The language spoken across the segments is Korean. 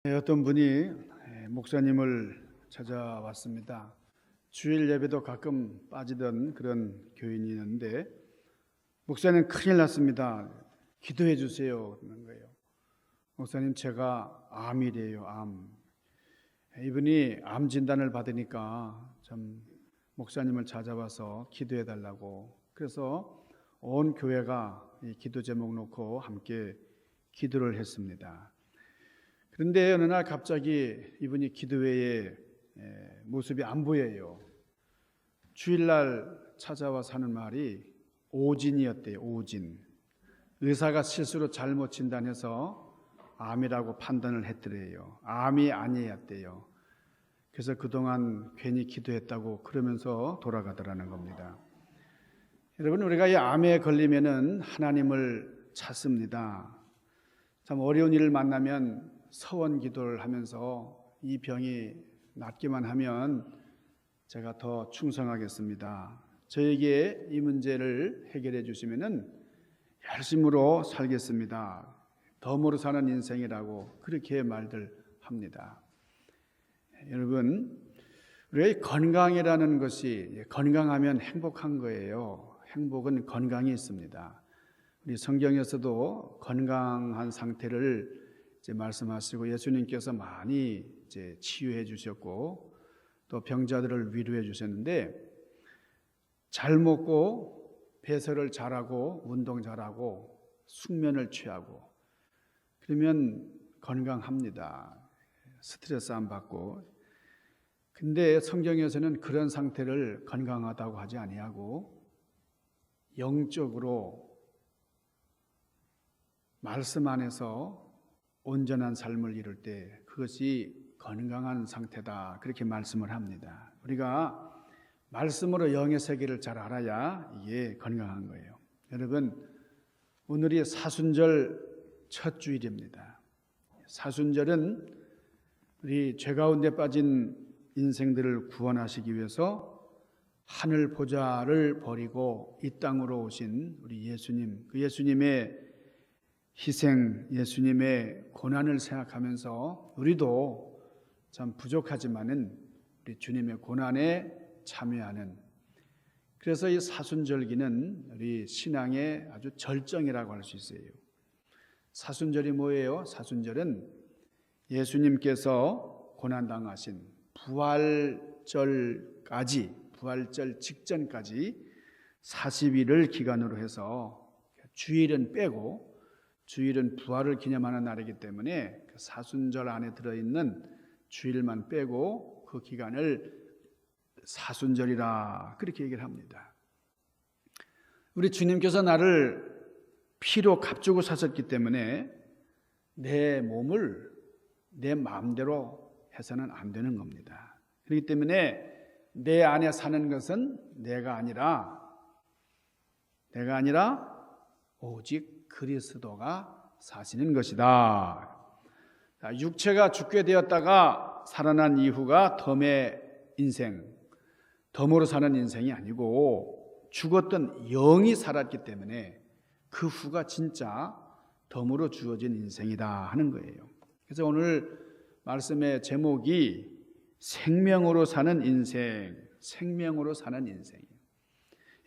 어떤 분이 목사님을 찾아왔습니다. 주일 예배도 가끔 빠지던 그런 교인이 있는데, 목사님 큰일 났습니다. 기도해 주세요. 그러는 거예요. 목사님, 제가 암이래요. 암. 이분이 암 진단을 받으니까 참 목사님을 찾아와서 기도해 달라고. 그래서 온 교회가 이 기도 제목 놓고 함께 기도를 했습니다. 그런데 어느 날 갑자기 이분이 기도회에 모습이 안 보여요. 주일날 찾아와서 하는 말이 오진이었대요. 오진. 의사가 실수로 잘못 진단해서 암이라고 판단을 했더래요. 암이 아니었대요. 그래서 그동안 괜히 기도했다고 그러면서 돌아가더라는 겁니다. 여러분, 우리가 이 암에 걸리면은 하나님을 찾습니다. 참 어려운 일을 만나면 서원 기도를 하면서 이 병이 낫기만 하면 제가 더 충성하겠습니다. 저에게 이 문제를 해결해 주시면은 열심으로 살겠습니다. 덤으로 사는 인생이라고 그렇게 말들 합니다. 여러분, 우리의 건강이라는 것이 건강하면 행복한 거예요. 행복은 건강이 있습니다. 우리 성경에서도 건강한 상태를 이제 말씀하시고 예수님께서 많이 이제 치유해 주셨고 또 병자들을 위로해 주셨는데, 잘 먹고 배설을 잘하고 운동 잘하고 숙면을 취하고 그러면 건강합니다. 스트레스 안 받고. 근데 성경에서는 그런 상태를 건강하다고 하지 아니하고 영적으로 말씀 안에서 온전한 삶을 이룰 때 그것이 건강한 상태다, 그렇게 말씀을 합니다. 우리가 말씀으로 영의 세계를 잘 알아야 이게 건강한 거예요. 여러분, 오늘이 사순절 첫 주일입니다. 사순절은 우리 죄 가운데 빠진 인생들을 구원하시기 위해서 하늘 보좌를 버리고 이 땅으로 오신 우리 예수님, 그 예수님의 희생, 예수님의 고난을 생각하면서 우리도 참 부족하지만은 우리 주님의 고난에 참여하는, 그래서 이 사순절기는 우리 신앙의 아주 절정이라고 할 수 있어요. 사순절이 뭐예요? 사순절은 예수님께서 고난당하신 부활절까지, 부활절 직전까지 40일을 기간으로 해서 주일은 빼고, 주일은 부활을 기념하는 날이기 때문에 사순절 안에 들어있는 주일만 빼고 그 기간을 사순절이라 그렇게 얘기를 합니다. 우리 주님께서 나를 피로 값주고 사셨기 때문에 내 몸을 내 마음대로 해서는 안 되는 겁니다. 그렇기 때문에 내 안에 사는 것은 내가 아니라 오직 그리스도가 사시는 것이다. 육체가 죽게 되었다가 살아난 이후가 덤의 인생, 덤으로 사는 인생이 아니고 죽었던 영이 살았기 때문에 그 후가 진짜 덤으로 주어진 인생이다 하는 거예요. 그래서 오늘 말씀의 제목이 생명으로 사는 인생, 생명으로 사는 인생이에요.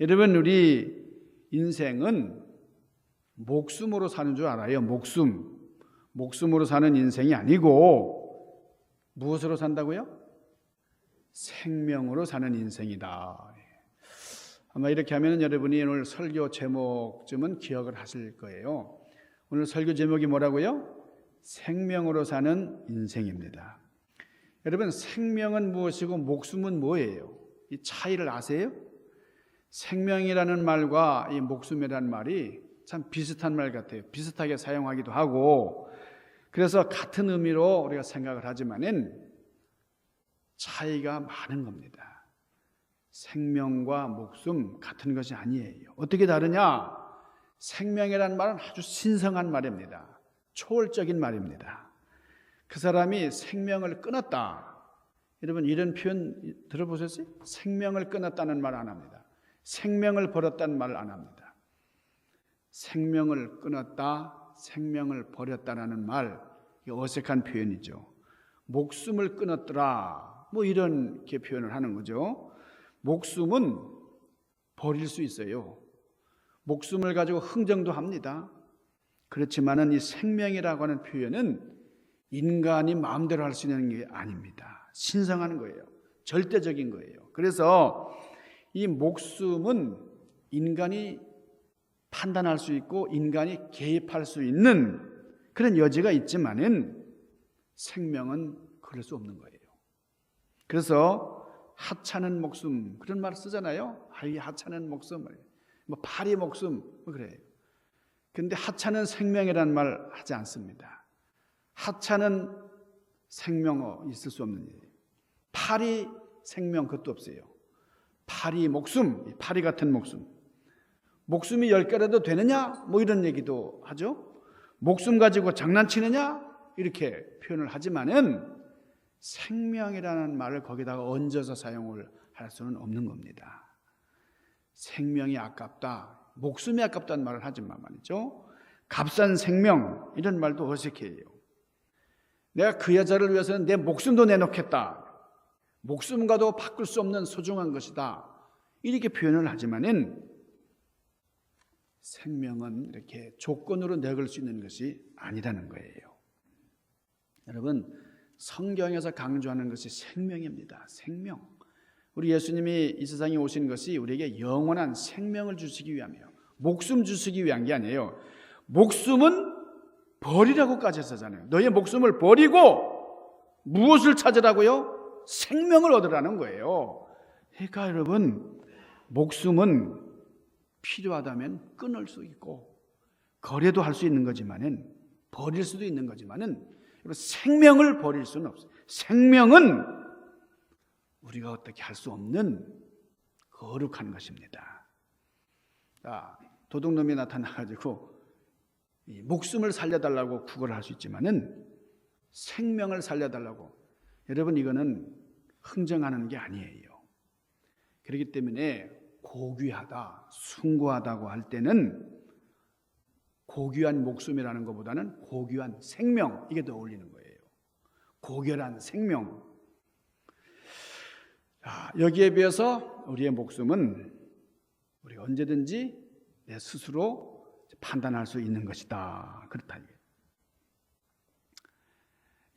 여러분, 우리 인생은 목숨으로 사는 줄 알아요. 목숨으로 사는 인생이 아니고 무엇으로 산다고요? 생명으로 사는 인생이다. 아마 이렇게 하면 여러분이 오늘 설교 제목쯤은 기억을 하실 거예요. 오늘 설교 제목이 뭐라고요? 생명으로 사는 인생입니다. 여러분, 생명은 무엇이고 목숨은 뭐예요? 이 차이를 아세요? 생명이라는 말과 이 목숨이라는 말이 참 비슷한 말 같아요. 비슷하게 사용하기도 하고, 그래서 같은 의미로 우리가 생각을 하지만은 차이가 많은 겁니다. 생명과 목숨 같은 것이 아니에요. 어떻게 다르냐? 생명이라는 말은 아주 신성한 말입니다. 초월적인 말입니다. 그 사람이 생명을 끊었다. 여러분, 이런 표현 들어보셨어요? 생명을 끊었다는 말 안 합니다. 생명을 버렸다는 말을 안 합니다. 생명을 끊었다, 생명을 버렸다라는 말, 어색한 표현이죠. 목숨을 끊었더라, 뭐 이렇게 표현을 하는 거죠. 목숨은 버릴 수 있어요. 목숨을 가지고 흥정도 합니다. 그렇지만은 이 생명이라고 하는 표현은 인간이 마음대로 할 수 있는 게 아닙니다. 신성한 거예요. 절대적인 거예요. 그래서 이 목숨은 인간이 판단할 수 있고 인간이 개입할 수 있는 그런 여지가 있지만은 생명은 그럴 수 없는 거예요. 그래서 하찮은 목숨 그런 말 쓰잖아요. 이 하찮은 목숨, 뭐 파리 목숨 뭐 그래요. 근데 하찮은 생명이라는 말 하지 않습니다. 하찮은 생명어 있을 수 없는 일이에요. 파리 생명 그것도 없어요. 파리 목숨, 파리 같은 목숨. 목숨이 10개라도 되느냐? 뭐 이런 얘기도 하죠. 목숨 가지고 장난치느냐? 이렇게 표현을 하지만은 생명이라는 말을 거기다가 얹어서 사용을 할 수는 없는 겁니다. 생명이 아깝다, 목숨이 아깝다는 말을 하지만 말이죠. 값싼 생명 이런 말도 어색해요. 내가 그 여자를 위해서는 내 목숨도 내놓겠다. 목숨과도 바꿀 수 없는 소중한 것이다. 이렇게 표현을 하지만은 생명은 이렇게 조건으로 내걸 수 있는 것이 아니라는 거예요. 여러분, 성경에서 강조하는 것이 생명입니다. 생명. 우리 예수님이 이 세상에 오신 것이 우리에게 영원한 생명을 주시기 위함이에요. 목숨 주시기 위한 게 아니에요. 목숨은 버리라고까지 했잖아요. 너의 목숨을 버리고 무엇을 찾으라고요? 생명을 얻으라는 거예요. 그러니까 여러분, 목숨은 필요하다면 끊을 수 있고 거래도 할 수 있는 거지만은 버릴 수도 있는 거지만은 생명을 버릴 수는 없어요. 생명은 우리가 어떻게 할 수 없는 거룩한 것입니다. 도둑놈이 나타나가지고 이 목숨을 살려달라고 구걸을 할 수 있지만은 생명을 살려달라고, 여러분 이거는 흥정하는 게 아니에요. 그렇기 때문에 고귀하다, 숭고하다고 할 때는 고귀한 목숨이라는 것보다는 고귀한 생명, 이게 더 어울리는 거예요. 고귀한 생명. 여기에 비해서 우리의 목숨은 우리가 언제든지 내 스스로 판단할 수 있는 것이다. 그렇다.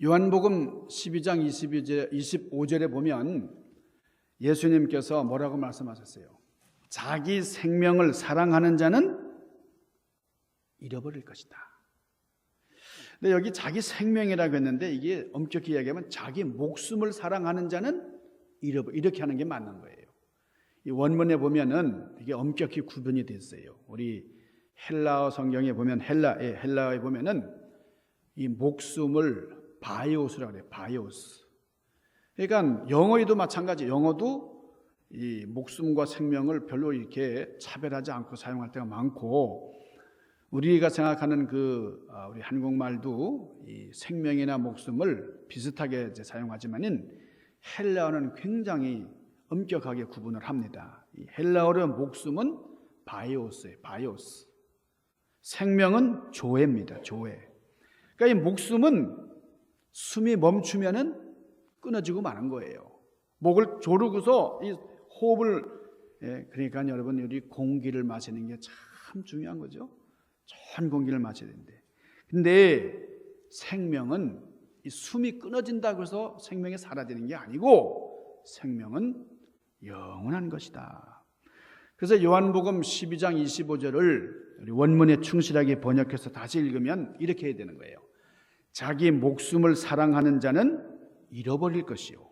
요한복음 12장 25절에 보면 예수님께서 뭐라고 말씀하셨어요? 자기 생명을 사랑하는 자는 잃어버릴 것이다. 근데 여기 자기 생명이라고 했는데 이게 엄격히 이야기하면 자기 목숨을 사랑하는 자는 이렇게 하는 게 맞는 거예요. 이 원문에 보면은 이게 엄격히 구분이 됐어요. 우리 헬라어 성경에 보면 헬라어에 보면은 이 목숨을 바이오스라고 그래요. 바이오스. 그러니까 영어에도 마찬가지. 영어도 이 목숨과 생명을 별로 이렇게 차별하지 않고 사용할 때가 많고, 우리가 생각하는 우리 한국말도 이 생명이나 목숨을 비슷하게 사용하지만은 헬라어는 굉장히 엄격하게 구분을 합니다. 이 헬라어로 목숨은 바이오스예요. 바이오스. 생명은 조에입니다. 조에. 그러니까 이 목숨은 숨이 멈추면은 끊어지고 마는 거예요. 목을 조르고서 이 호흡을, 그러니까 여러분 우리 공기를 마시는 게 참 중요한 거죠. 좋은 공기를 마셔야 되는데, 근데 생명은 이 숨이 끊어진다고 해서 생명이 사라지는 게 아니고 생명은 영원한 것이다. 그래서 요한복음 12장 25절을 우리 원문에 충실하게 번역해서 다시 읽으면 이렇게 해야 되는 거예요. 자기 목숨을 사랑하는 자는 잃어버릴 것이요,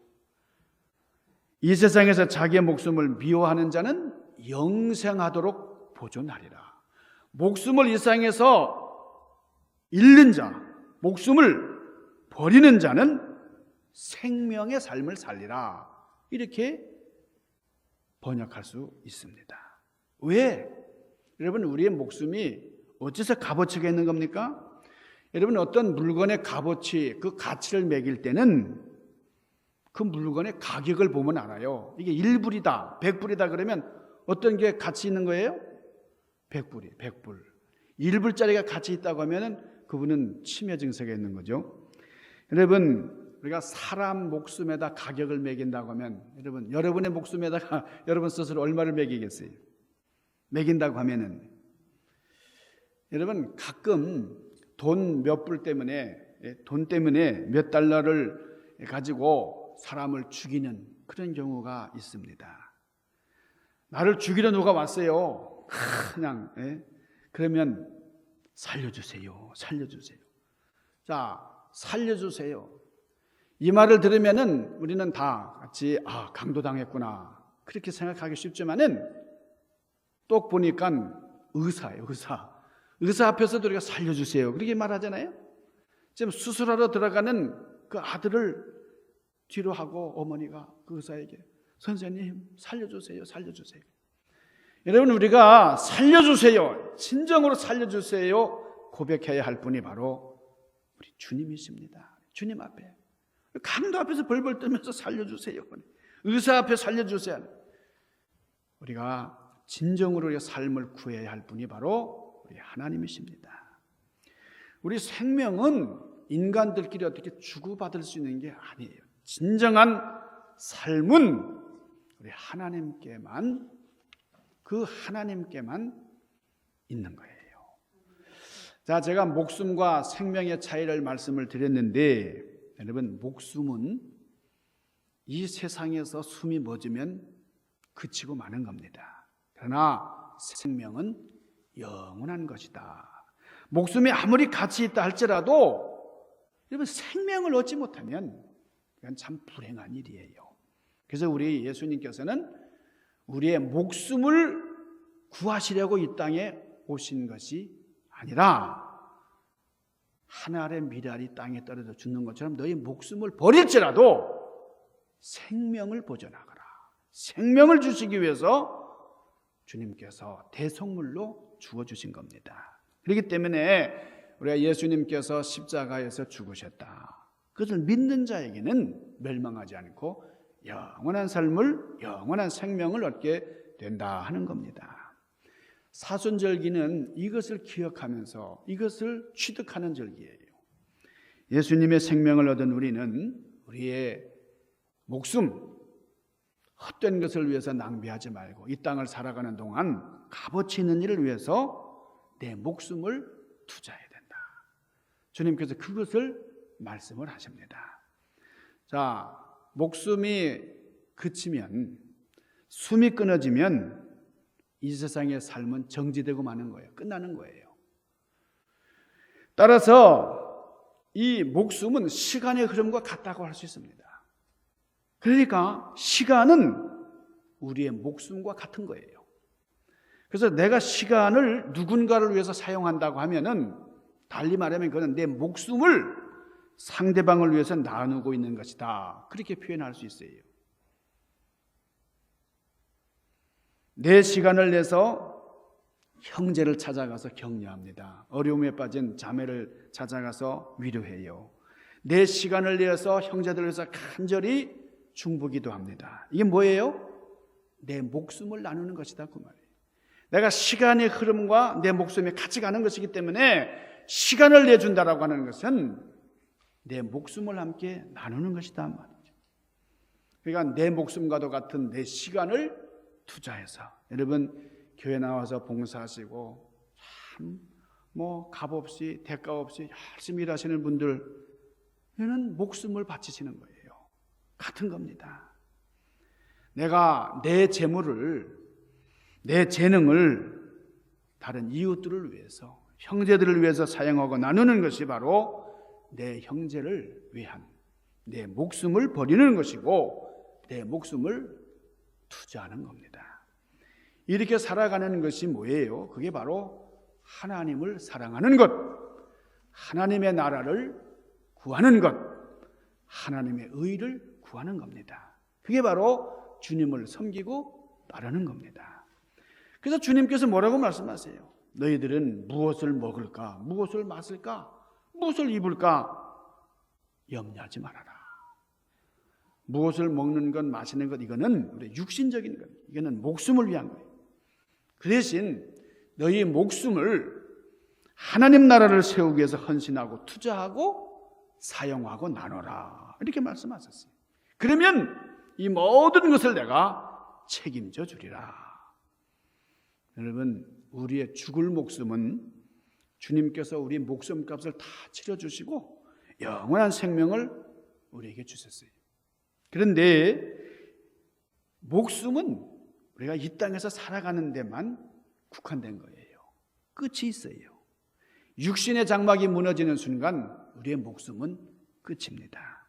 이 세상에서 자기의 목숨을 미워하는 자는 영생하도록 보존하리라. 목숨을 이 세상에서 잃는 자, 목숨을 버리는 자는 생명의 삶을 살리라. 이렇게 번역할 수 있습니다. 왜? 여러분, 우리의 목숨이 어째서 값어치가 있는 겁니까? 여러분, 어떤 물건의 값어치, 그 가치를 매길 때는 그 물건의 가격을 보면 알아요. 이게 1불이다, 100불이다 그러면 어떤 게 가치 있는 거예요? 100불이, 100불. 1불짜리가 가치 있다고 하면 그분은 치매 증세가 있는 거죠. 여러분, 우리가 사람 목숨에다 가격을 매긴다고 하면 여러분의 목숨에다가 여러분 스스로 얼마를 매기겠어요? 매긴다고 하면은 여러분, 가끔 돈 몇 불 때문에 몇 달러를 가지고 사람을 죽이는 그런 경우가 있습니다. 나를 죽이러 누가 왔어요. 그냥 그러면 살려주세요. 자, 살려주세요. 이 말을 들으면은 우리는 다 같이 강도당했구나 그렇게 생각하기 쉽지만은 또 보니까 의사예요. 의사 앞에서도 우리가 살려주세요 그렇게 말하잖아요. 지금 수술하러 들어가는 그 아들을 뒤로 하고 어머니가 그 의사에게 선생님 살려주세요. 여러분, 우리가 살려주세요, 진정으로 살려주세요 고백해야 할 분이 바로 우리 주님이십니다. 주님 앞에, 강도 앞에서 벌벌 떨면서 살려주세요, 의사 앞에 살려주세요. 우리가 진정으로 우리의 삶을 구해야 할 분이 바로 우리 하나님이십니다. 우리 생명은 인간들끼리 어떻게 주고받을 수 있는 게 아니에요. 진정한 삶은 우리 하나님께만, 그 하나님께만 있는 거예요. 자, 제가 목숨과 생명의 차이를 말씀을 드렸는데, 여러분, 목숨은 이 세상에서 숨이 멎으면 그치고 마는 겁니다. 그러나 생명은 영원한 것이다. 목숨이 아무리 가치 있다 할지라도 여러분, 생명을 얻지 못하면 그건 참 불행한 일이에요. 그래서 우리 예수님께서는 우리의 목숨을 구하시려고 이 땅에 오신 것이 아니라 하늘의 미랄이 땅에 떨어져 죽는 것처럼 너희 목숨을 버릴지라도 생명을 보존하거라. 생명을 주시기 위해서 주님께서 대속물로 주어주신 겁니다. 그렇기 때문에 우리가 예수님께서 십자가에서 죽으셨다, 그것을 믿는 자에게는 멸망하지 않고 영원한 삶을, 영원한 생명을 얻게 된다 하는 겁니다. 사순절기는 이것을 기억하면서 이것을 취득하는 절기예요. 예수님의 생명을 얻은 우리는 우리의 목숨, 헛된 것을 위해서 낭비하지 말고 이 땅을 살아가는 동안 값어치 있는 일을 위해서 내 목숨을 투자해야 된다. 주님께서 그것을 말씀을 하십니다. 자, 목숨이 그치면, 숨이 끊어지면 이 세상의 삶은 정지되고 마는 거예요. 끝나는 거예요. 따라서 이 목숨은 시간의 흐름과 같다고 할 수 있습니다. 그러니까 시간은 우리의 목숨과 같은 거예요. 그래서 내가 시간을 누군가를 위해서 사용한다고 하면은, 달리 말하면 그거는 내 목숨을 상대방을 위해서 나누고 있는 것이다, 그렇게 표현할 수 있어요. 내 시간을 내서 형제를 찾아가서 격려합니다. 어려움에 빠진 자매를 찾아가서 위로해요. 내 시간을 내서 형제들을 위해서 간절히 중보기도 합니다. 이게 뭐예요? 내 목숨을 나누는 것이다, 그 말이에요. 내가 시간의 흐름과 내 목숨이 같이 가는 것이기 때문에 시간을 내준다라고 하는 것은 내 목숨을 함께 나누는 것이다 말이죠. 그러니까 내 목숨과도 같은 내 시간을 투자해서, 여러분 교회 나와서 봉사하시고 참 값없이 대가 없이 열심히 일하시는 분들, 이는 목숨을 바치시는 거예요. 같은 겁니다. 내가 내 재물을, 내 재능을 다른 이웃들을 위해서, 형제들을 위해서 사용하고 나누는 것이 바로 내 형제를 위한 내 목숨을 버리는 것이고 내 목숨을 투자하는 겁니다. 이렇게 살아가는 것이 뭐예요? 그게 바로 하나님을 사랑하는 것, 하나님의 나라를 구하는 것, 하나님의 의를 구하는 겁니다. 그게 바로 주님을 섬기고 따르는 겁니다. 그래서 주님께서 뭐라고 말씀하세요? 너희들은 무엇을 먹을까? 무엇을 마실까? 무엇을 입을까? 염려하지 말아라. 무엇을 먹는 것, 마시는 것, 이거는 우리 육신적인 것, 이거는 목숨을 위한 거예요. 그 대신 너희 목숨을 하나님 나라를 세우기 위해서 헌신하고 투자하고 사용하고 나눠라. 이렇게 말씀하셨어요. 그러면 이 모든 것을 내가 책임져 주리라. 여러분, 우리의 죽을 목숨은 주님께서 우리 목숨값을 다 치러주시고 영원한 생명을 우리에게 주셨어요. 그런데 목숨은 우리가 이 땅에서 살아가는 데만 국한된 거예요. 끝이 있어요. 육신의 장막이 무너지는 순간 우리의 목숨은 끝입니다.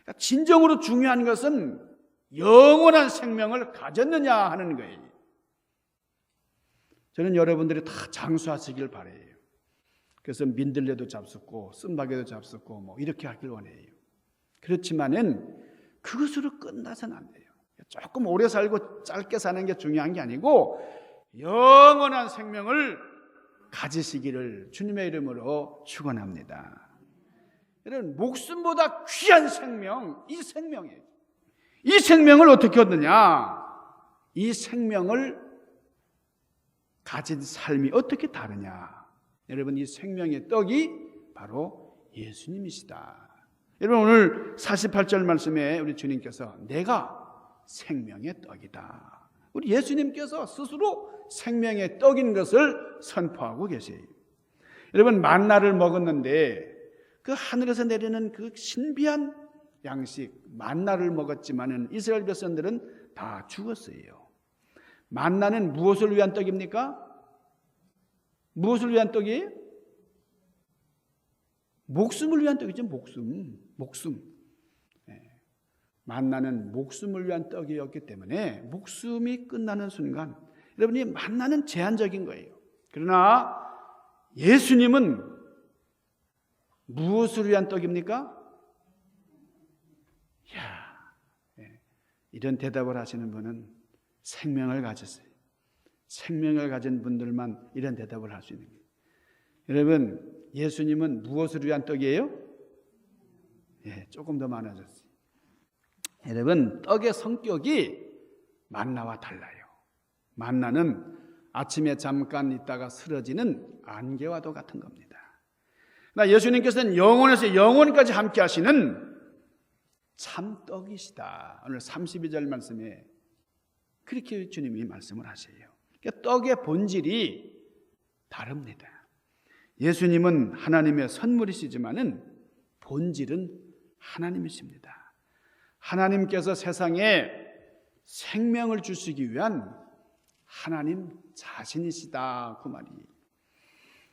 그러니까 진정으로 중요한 것은 영원한 생명을 가졌느냐 하는 거예요. 저는 여러분들이 다 장수하시길 바라요. 그래서 민들레도 잡숫고 쓴바개도 잡숫고 뭐 이렇게 하길 원해요. 그렇지만은 그것으로 끝나서는 안 돼요. 조금 오래 살고 짧게 사는 게 중요한 게 아니고 영원한 생명을 가지시기를 주님의 이름으로 축원합니다. 여러분, 목숨보다 귀한 생명, 이 생명이에요. 이 생명을 어떻게 얻느냐? 이 생명을 가진 삶이 어떻게 다르냐? 여러분, 이 생명의 떡이 바로 예수님이시다. 여러분, 오늘 48절 말씀에 우리 주님께서 내가 생명의 떡이다. 우리 예수님께서 스스로 생명의 떡인 것을 선포하고 계세요. 여러분, 만나를 먹었는데 그 하늘에서 내리는 그 신비한 양식 만나를 먹었지만은 이스라엘 백성들은 다 죽었어요. 만나는 무엇을 위한 떡입니까? 무엇을 위한 떡이에요? 목숨을 위한 떡이죠. 목숨. 만나는 목숨을 위한 떡이었기 때문에 목숨이 끝나는 순간 여러분이 만나는 제한적인 거예요. 그러나 예수님은 무엇을 위한 떡입니까? 이런 대답을 하시는 분은 생명을 가졌어요. 생명을 가진 분들만 이런 대답을 할 수 있는 거예요. 여러분, 예수님은 무엇을 위한 떡이에요? 조금 더 많아졌어요. 여러분, 떡의 성격이 만나와 달라요. 만나는 아침에 잠깐 있다가 쓰러지는 안개와도 같은 겁니다. 그러나 예수님께서는 영원에서 영원까지 함께 하시는 참떡이시다. 오늘 32절 말씀에 그렇게 주님이 말씀을 하세요. 그러니까 떡의 본질이 다릅니다. 예수님은 하나님의 선물이시지만은 본질은 하나님이십니다. 하나님께서 세상에 생명을 주시기 위한 하나님 자신이시다. 그 말이에요.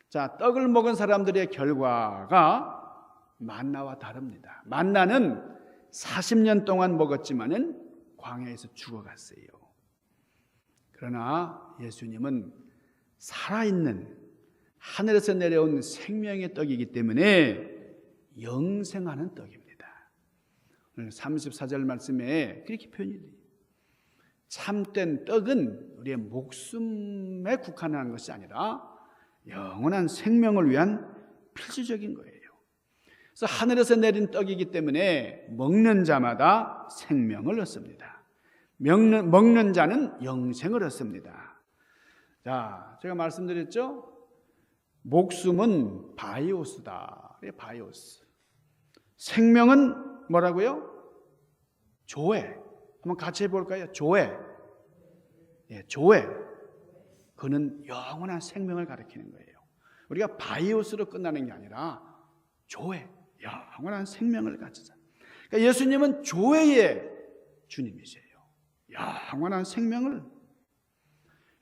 자, 떡을 먹은 사람들의 결과가 만나와 다릅니다. 만나는 40년 동안 먹었지만은 광야에서 죽어갔어요. 그러나 예수님은 살아있는 하늘에서 내려온 생명의 떡이기 때문에 영생하는 떡입니다. 오늘 34절 말씀에 그렇게 표현이 돼요. 참된 떡은 우리의 목숨에 국한한 것이 아니라 영원한 생명을 위한 필수적인 거예요. 그래서 하늘에서 내린 떡이기 때문에 먹는 자마다 생명을 얻습니다. 먹는 자는 영생을 얻습니다. 자, 제가 말씀드렸죠? 목숨은 바이오스다. 바이오스. 생명은 뭐라고요? 조회. 한번 같이 해볼까요? 조회. 조회. 그는 영원한 생명을 가리키는 거예요. 우리가 바이오스로 끝나는 게 아니라 조회. 영원한 생명을 가지자. 그러니까 예수님은 조회의 주님이세요. 영원한 생명을.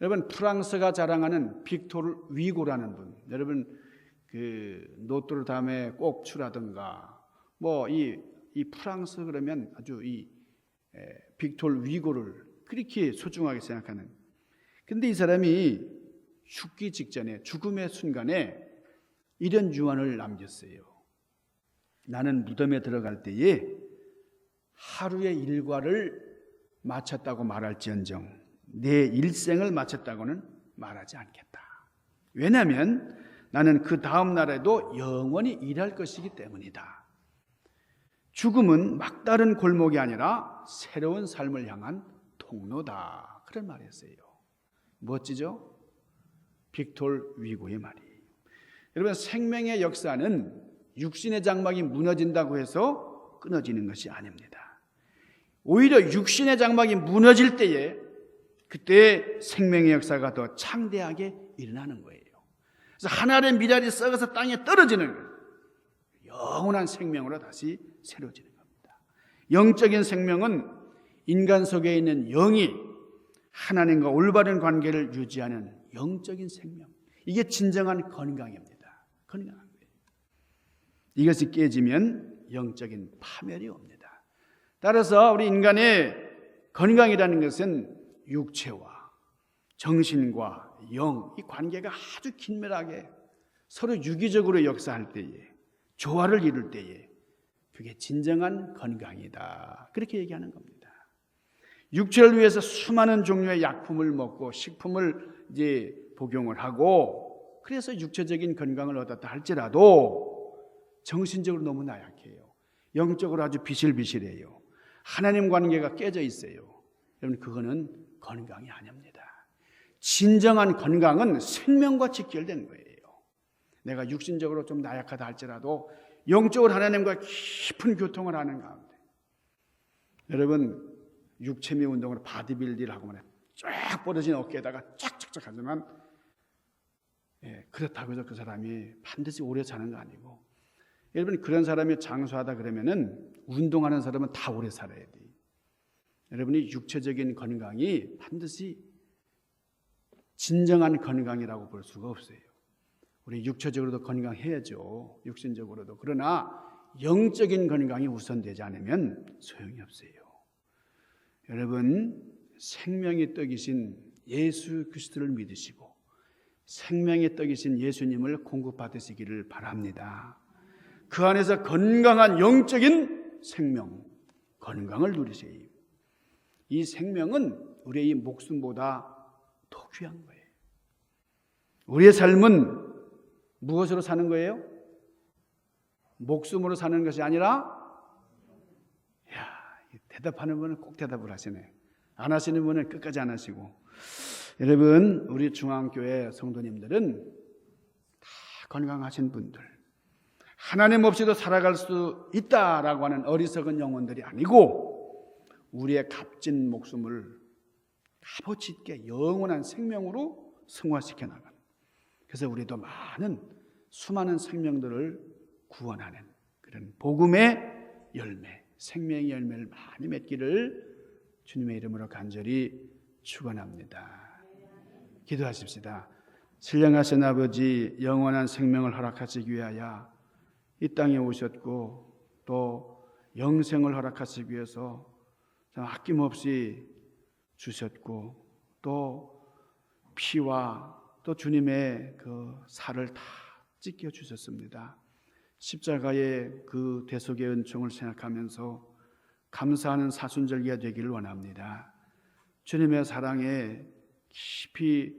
여러분, 프랑스가 자랑하는 빅토르 위고라는 분, 여러분 그 노트르담의 꼭추라든가 뭐 이 프랑스 그러면 아주 이 빅토르 위고를 그렇게 소중하게 생각하는. 근데 이 사람이 죽기 직전에 죽음의 순간에 이런 유언을 남겼어요. 나는 무덤에 들어갈 때에 하루의 일과를 마쳤다고 말할지언정 내 일생을 마쳤다고는 말하지 않겠다. 왜냐하면 나는 그 다음 날에도 영원히 일할 것이기 때문이다. 죽음은 막다른 골목이 아니라 새로운 삶을 향한 통로다. 그런 말이었어요. 멋지죠? 빅토르 위고의 말이. 여러분, 생명의 역사는 육신의 장막이 무너진다고 해서 끊어지는 것이 아닙니다. 오히려 육신의 장막이 무너질 때에 그때 생명의 역사가 더 창대하게 일어나는 거예요. 그래서 하늘의 미랄이 썩어서 땅에 떨어지는 거예요. 영원한 생명으로 다시 새로워지는 겁니다. 영적인 생명은 인간 속에 있는 영이 하나님과 올바른 관계를 유지하는 영적인 생명. 이게 진정한 건강입니다. 건강한 거예요. 이것이 깨지면 영적인 파멸이 옵니다. 따라서 우리 인간의 건강이라는 것은 육체와 정신과 영, 이 관계가 아주 긴밀하게 서로 유기적으로 역사할 때에, 조화를 이룰 때에 그게 진정한 건강이다. 그렇게 얘기하는 겁니다. 육체를 위해서 수많은 종류의 약품을 먹고 식품을 이제 복용을 하고 그래서 육체적인 건강을 얻었다 할지라도 정신적으로 너무 나약해요. 영적으로 아주 비실비실해요. 하나님 관계가 깨져 있어요. 여러분, 그거는 건강이 아닙니다. 진정한 건강은 생명과 직결된 거예요. 내가 육신적으로 좀 나약하다 할지라도 영적으로 하나님과 깊은 교통을 하는 가운데, 여러분, 육체미 운동으로 바디빌딩을 하고 쫙 뻗어진 어깨에다가 쫙쫙쫙 하지만 그렇다고 해서 그 사람이 반드시 오래 사는 거 아니고, 여러분, 그런 사람이 장수하다 그러면은 운동하는 사람은 다 오래 살아야 돼. 여러분이 육체적인 건강이 반드시 진정한 건강이라고 볼 수가 없어요. 우리 육체적으로도 건강해야죠. 육신적으로도. 그러나 영적인 건강이 우선되지 않으면 소용이 없어요. 여러분, 생명의 떡이신 예수 그리스도를 믿으시고 생명의 떡이신 예수님을 공급받으시기를 바랍니다. 그 안에서 건강한 영적인 생명, 건강을 누리세요. 이 생명은 우리의 목숨보다 더 귀한 거예요. 우리의 삶은 무엇으로 사는 거예요? 목숨으로 사는 것이 아니라, 대답하는 분은 꼭 대답을 하시네. 안 하시는 분은 끝까지 안 하시고. 여러분, 우리 중앙교회 성도님들은 다 건강하신 분들, 하나님 없이도 살아갈 수 있다라고 하는 어리석은 영혼들이 아니고 우리의 값진 목숨을 값어치 있게 영원한 생명으로 승화시켜 나가는, 그래서 우리도 수많은 생명들을 구원하는 그런 복음의 열매, 생명의 열매를 많이 맺기를 주님의 이름으로 간절히 축원합니다. 기도하십시다. 신령하신 아버지, 영원한 생명을 허락하시기 위하여 이 땅에 오셨고 또 영생을 허락하시기 위해서 아낌없이 주셨고 또 피와 또 주님의 그 살을 다 찢겨 주셨습니다. 십자가의 그 대속의 은총을 생각하면서 감사하는 사순절기가 되기를 원합니다. 주님의 사랑에 깊이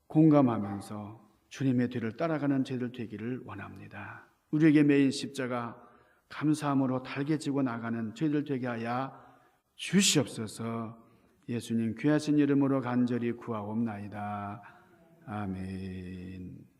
공감하면서 주님의 뒤를 따라가는 저희들 되기를 원합니다. 우리에게 매인 십자가 감사함으로 달게 지고 나가는 저희들 되게 하여 주시옵소서. 예수님 귀하신 이름으로 간절히 구하옵나이다. 아멘.